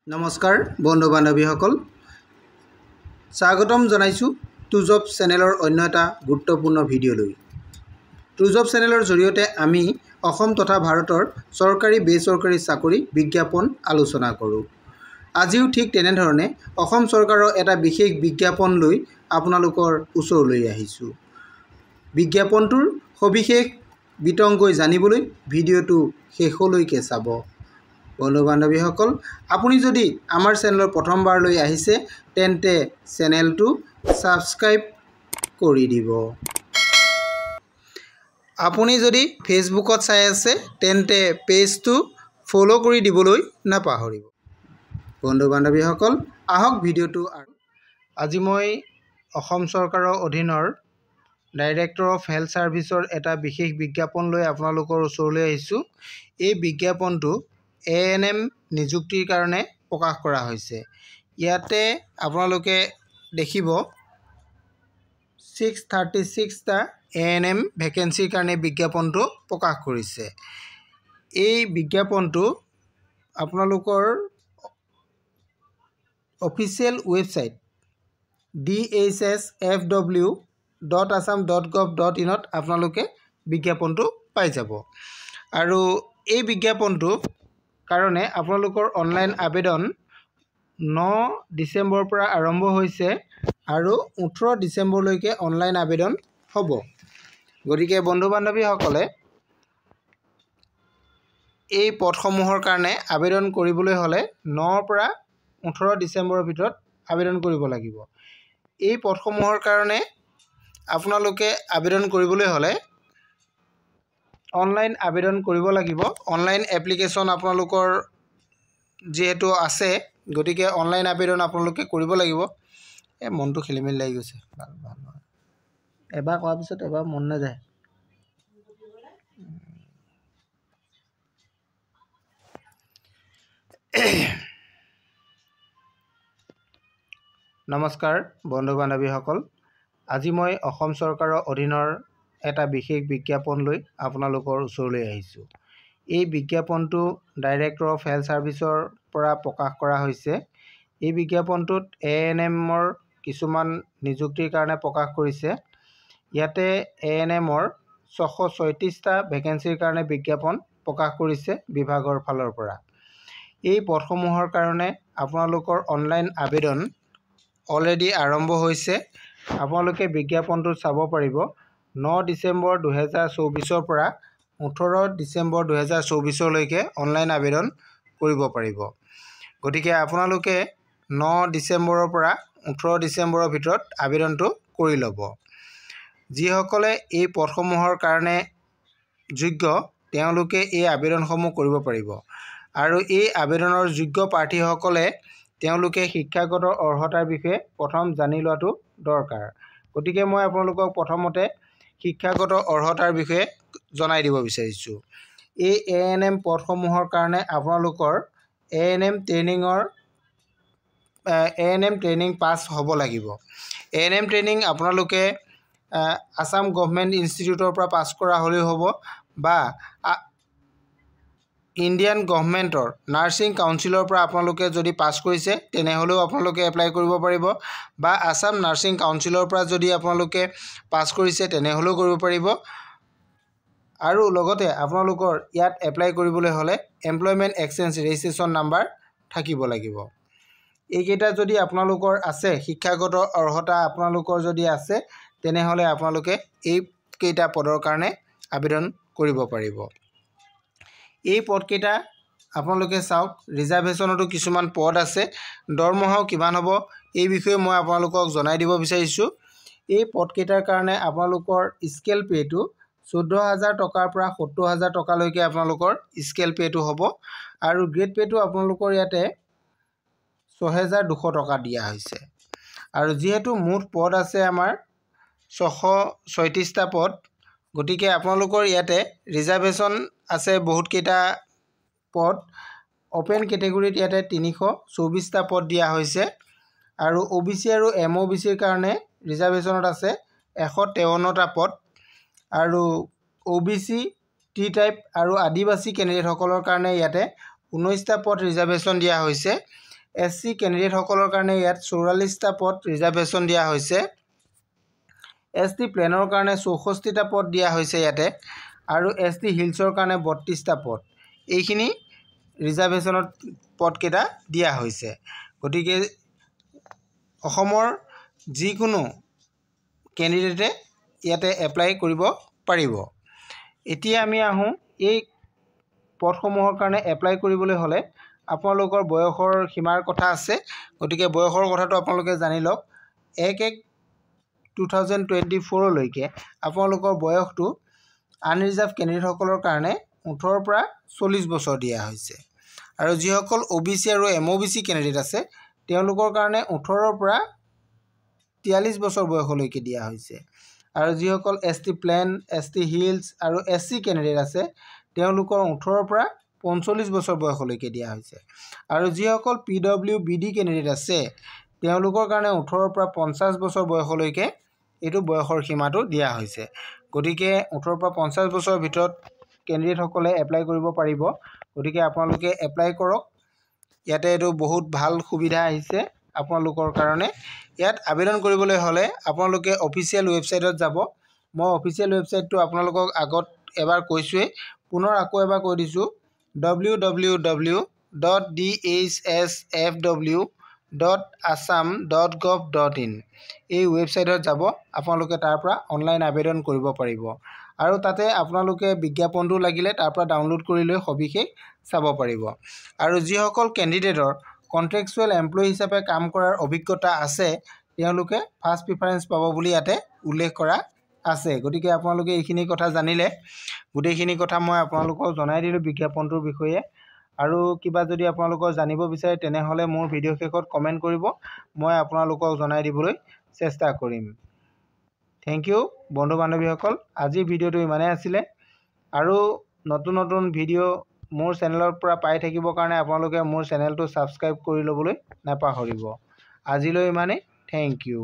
নমস্কাৰ বন্ধু বান্ধৱীসকল, স্বাগতম জনাইছোঁ টুজব চেনেলৰ অন্য এটা গুৰুত্বপূৰ্ণ ভিডিঅ'লৈ। টুজব চেনেলৰ জৰিয়তে আমি অসম তথা ভাৰতৰ চৰকাৰী বেচৰকাৰী চাকৰি বিজ্ঞাপন আলোচনা কৰোঁ। আজিও ঠিক তেনেধৰণে অসম চৰকাৰৰ এটা বিশেষ বিজ্ঞাপন লৈ আপোনালোকৰ ওচৰলৈ আহিছোঁ। বিজ্ঞাপনটোৰ সবিশেষ বিতংকৈ জানিবলৈ ভিডিঅ'টো শেষলৈকে চাব। বন্ধু বান্ধৱীসকল, আপুনি যদি আমাৰ চেনেলৰ প্ৰথমবাৰলৈ আহিছে তেন্তে চেনেলটো ছাবস্ক্ৰাইব কৰি দিব। আপুনি যদি ফেচবুকত চাই আছে তেন্তে পেজটো ফ'ল' কৰি দিবলৈ নাপাহৰিব। বন্ধু বান্ধৱীসকল, আহক ভিডিঅ'টো। আজি মই অসম চৰকাৰৰ অধীনৰ ডাইৰেক্টৰ অফ হেল্থ ছাৰ্ভিচৰ এটা বিশেষ বিজ্ঞাপন লৈ আপোনালোকৰ ওচৰলৈ আহিছোঁ। এই বিজ্ঞাপনটো ANM নিযুক্তিৰ কাৰণে প্ৰকাশ কৰা হৈছে। ইয়াতে আপোনালোকে দেখিব 636টা ANM ভেকেঞ্চিৰ কাৰণে বিজ্ঞাপনটো প্ৰকাশ কৰিছে। এই বিজ্ঞাপনটো আপোনালোকৰ অফিচিয়েল ৱেবছাইট dhsfw.assam.gov.in ত আপোনালোকে বিজ্ঞাপনটো পাই যাব। আৰু এই বিজ্ঞাপনটো কাৰণে আপোনালোকৰ অনলাইন আবেদন 9 ডিচেম্বৰৰ পৰা আৰম্ভ হৈছে আৰু 18 ডিচেম্বৰলৈকে অনলাইন আবেদন হ'ব। গতিকে বন্ধু বান্ধৱীসকলে এই পদসমূহৰ কাৰণে আবেদন কৰিবলৈ হ'লে 9 পৰা 18 ডিচেম্বৰৰ ভিতৰত আবেদন কৰিব লাগিব। এই পদসমূহৰ কাৰণে আপোনালোকে আবেদন কৰিবলৈ হ'লে অনলাইন আবেদন কৰিব লাগিব। অনলাইন এপ্লিকেশ্যন আপোনালোকৰ যিহেতু আছে, গতিকে অনলাইন আবেদন আপোনালোকে কৰিব লাগিব। মনটো খেলি মেলি লাগি গৈছে, ভাল নহয়। এবাৰ কৰাৰ পিছত এবাৰ মন নাযায়। নমস্কাৰ বন্ধু বান্ধৱীসকল, আজি মই অসম চৰকাৰৰ অধীনৰ এটা বিশেষ বিজ্ঞাপন লৈ আপোনালোকৰ ওচৰলৈ আহিছোঁ। এই বিজ্ঞাপনটো ডাইৰেক্টৰ অফ হেল্থ ছাৰ্ভিচৰ পৰা প্ৰকাশ কৰা হৈছে। এই বিজ্ঞাপনটোত ANMৰ কিছুমান নিযুক্তিৰ কাৰণে প্ৰকাশ কৰিছে। ইয়াতে ANMৰ 636টা ভেকেঞ্চিৰ কাৰণে বিজ্ঞাপন প্ৰকাশ কৰিছে বিভাগৰ ফালৰ পৰা। এই পদসমূহৰ কাৰণে আপোনালোকৰ অনলাইন আবেদন অলৰেডি আৰম্ভ হৈছে। আপোনালোকে বিজ্ঞাপনটো চাব পাৰিব 9 ডিচেম্বৰ 2024 পৰা 18 ডিচেম্বৰ 2024লৈকে অনলাইন আবেদন কৰিব পাৰিব। গতিকে আপোনালোকে 9 ডিচেম্বৰৰ পৰা 18 ডিচেম্বৰৰ ভিতৰত আবেদনটো কৰি ল'ব। যিসকলে এই পদসমূহৰ কাৰণে যোগ্য তেওঁলোকে এই আবেদনসমূহ কৰিব পাৰিব। আৰু এই আবেদনৰ যোগ্য প্ৰাৰ্থীসকলে তেওঁলোকে শিক্ষাগত অৰ্হতাৰ বিষয়ে প্ৰথম জানি লোৱাটো দৰকাৰ। গতিকে মই আপোনালোকক প্ৰথমতে শিক্ষাগত অৰ্হতাৰ বিষয়ে জনাই দিব বিচাৰিছোঁ। এই ANM পদসমূহৰ কাৰণে আপোনালোকৰ ANM ট্ৰেইনিং পাছ হ'ব লাগিব। ANM ট্ৰেইনিং আপোনালোকে আসাম গভৰ্ণমেণ্ট ইনষ্টিটিউটৰ পৰা পাছ কৰা হ'লেও হ'ব, বা ইণ্ডিয়ান গভৰ্ণমেণ্টৰ নাৰ্ছিং কাউন্সিলৰ পৰা আপোনালোকে যদি পাছ কৰিছে তেনেহ'লেও আপোনালোকে এপ্লাই কৰিব পাৰিব, বা আসাম নাৰ্ছিং কাউন্সিলৰ পৰা যদি আপোনালোকে পাছ কৰিছে তেনেহ'লেও কৰিব পাৰিব। আৰু লগতে আপোনালোকৰ ইয়াত এপ্লাই কৰিবলৈ হ'লে এমপ্লয়মেণ্ট এক্সচেঞ্জ ৰেজিষ্ট্ৰেশ্যন নাম্বাৰ থাকিব লাগিব। এইকেইটা যদি আপোনালোকৰ আছে, শিক্ষাগত অৰ্হতা আপোনালোকৰ যদি আছে, তেনেহ'লে আপোনালোকে এইকেইটা পদৰ কাৰণে আবেদন কৰিব পাৰিব। এই পদকেইটা আপোনালোকে চাওক, ৰিজাৰ্ভেশ্যনতো কিছুমান পদ আছে। দৰমহাও কিমান হ'ব এই বিষয়ে মই আপোনালোকক জনাই দিব বিচাৰিছোঁ। এই পদকেইটাৰ কাৰণে আপোনালোকৰ স্কেল পে'টো 14,000 টকাৰ পৰা 70,000 টকালৈকে আপোনালোকৰ স্কেল পে'টো হ'ব। আৰু গ্ৰেড পে'টো আপোনালোকৰ ইয়াতে 6,200 টকা দিয়া হৈছে। আৰু যিহেতু মুঠ পদ আছে আমাৰ 636টা পদ, গতিকে আপোনালোকৰ ইয়াতে ৰিজাৰ্ভেশ্যন আছে বহুতকেইটা পদ। অ'পেন কেটেগৰীত ইয়াতে 324টা পদ দিয়া হৈছে। আৰু OBC আৰু MOBCৰ কাৰণে ৰিজাৰ্ভেশ্যনত আছে 153টা পদ। আৰু OBC, টি টাইপ আৰু আদিবাসী কেণ্ডিডেটসকলৰ কাৰণে ইয়াতে 19টা পদ ৰিজাৰ্ভেশ্যন দিয়া হৈছে। SC কেণ্ডিডেটসকলৰ কাৰণে ইয়াত 44টা পদ ৰিজাৰ্ভেশ্যন দিয়া হৈছে। ST প্লেনৰ কাৰণে 64টা পদ দিয়া হৈছে ইয়াতে, আৰু ST হিলছৰ কাৰণে 32টা পদ। এইখিনি ৰিজাৰ্ভেশ্যনত পদকেইটা দিয়া হৈছে। গতিকে অসমৰ যিকোনো কেণ্ডিডেটে ইয়াতে এপ্লাই কৰিব পাৰিব। এতিয়া আমি আহোঁ, এই পদসমূহৰ কাৰণে এপ্লাই কৰিবলৈ হ'লে আপোনালোকৰ বয়সৰ সীমাৰ কথা আছে। গতিকে বয়সৰ কথাটো আপোনালোকে জানি লওক। 1/1/2024লৈকে আপোনালোকৰ বয়সটো আনৰিজাৰ্ভ কেণ্ডিডেটসকলৰ কাৰণে 18ৰ পৰা 40 বছৰ দিয়া হৈছে, আৰু যিসকল OBC আৰু MOBC কেণ্ডিডেট আছে তেওঁলোকৰ কাৰণে 18ৰ পৰা 43 বছৰ বয়সলৈকে দিয়া হৈছে, আৰু যিসকল ST প্লেন, ST হিলছ আৰু SC কেণ্ডিডেট আছে তেওঁলোকৰ 18ৰ পৰা 45 বছৰ বয়সলৈকে দিয়া হৈছে, আৰু যিসকল PWBD কেণ্ডিডেট আছে তেওঁলোকৰ কাৰণে 18ৰ পৰা 50 বছৰ বয়সলৈকে এইটো বয়সৰ সীমাটো দিয়া হৈছে। গতিকে 18ৰ পৰা 50 বছৰৰ ভিতৰত কেণ্ডিডেটসকলে এপ্লাই কৰিব পাৰিব। গতিকে আপোনালোকে এপ্লাই কৰক। ইয়াতে এইটো বহুত ভাল সুবিধা আহিছে আপোনালোকৰ কাৰণে। ইয়াত আবেদন কৰিবলৈ হ'লে আপোনালোকে অফিচিয়েল ৱেবছাইটত যাব। মই অফিচিয়েল ৱেবছাইটটো আপোনালোকক আগত এবাৰ কৈছোঁৱেই, পুনৰ আকৌ এবাৰ কৈ দিছোঁ, www.dhsfw.assam.gov.in এই ৱেবছাইটত যাব। আপোনালোকে তাৰ পৰা অনলাইন আবেদন কৰিব পাৰিব, আৰু তাতে আপোনালোকে বিজ্ঞাপনটো লাগিলে তাৰ পৰা ডাউনলোড কৰি লৈ সবিশেষ চাব পাৰিব। আৰু যিসকল কেণ্ডিডেটৰ কণ্ট্ৰেকচুৱেল এমপ্লয়ী হিচাপে কাম কৰাৰ অভিজ্ঞতা আছে তেওঁলোকে ফাৰ্ষ্ট প্ৰিফাৰেঞ্চ পাব বুলি ইয়াতে উল্লেখ কৰা আছে। গতিকে আপোনালোকে এইখিনি কথা জানিলে, গোটেইখিনি কথা মই আপোনালোকক জনাই দিলোঁ বিজ্ঞাপনটোৰ বিষয়ে। আৰু কিবা যদি আপোনালোকৰ জানিব বিচাৰে তেনেহ'লে মোৰ ভিডিঅ' শেষত কমেণ্ট কৰিব, মই আপোনালোকক জনাই দিবলৈ চেষ্টা কৰিম। থেংক ইউ বন্ধু বান্ধৱীসকল। আজিৰ ভিডিঅ'টো ইমানেই আছিলে, আৰু নতুন নতুন ভিডিঅ' মোৰ চেনেলৰ পৰা পাই থাকিবৰ কাৰণে আপোনালোকে মোৰ চেনেলটো ছাবস্ক্ৰাইব কৰি ল'বলৈ নাপাহৰিব। আজিলৈ ইমানেই। Thank U.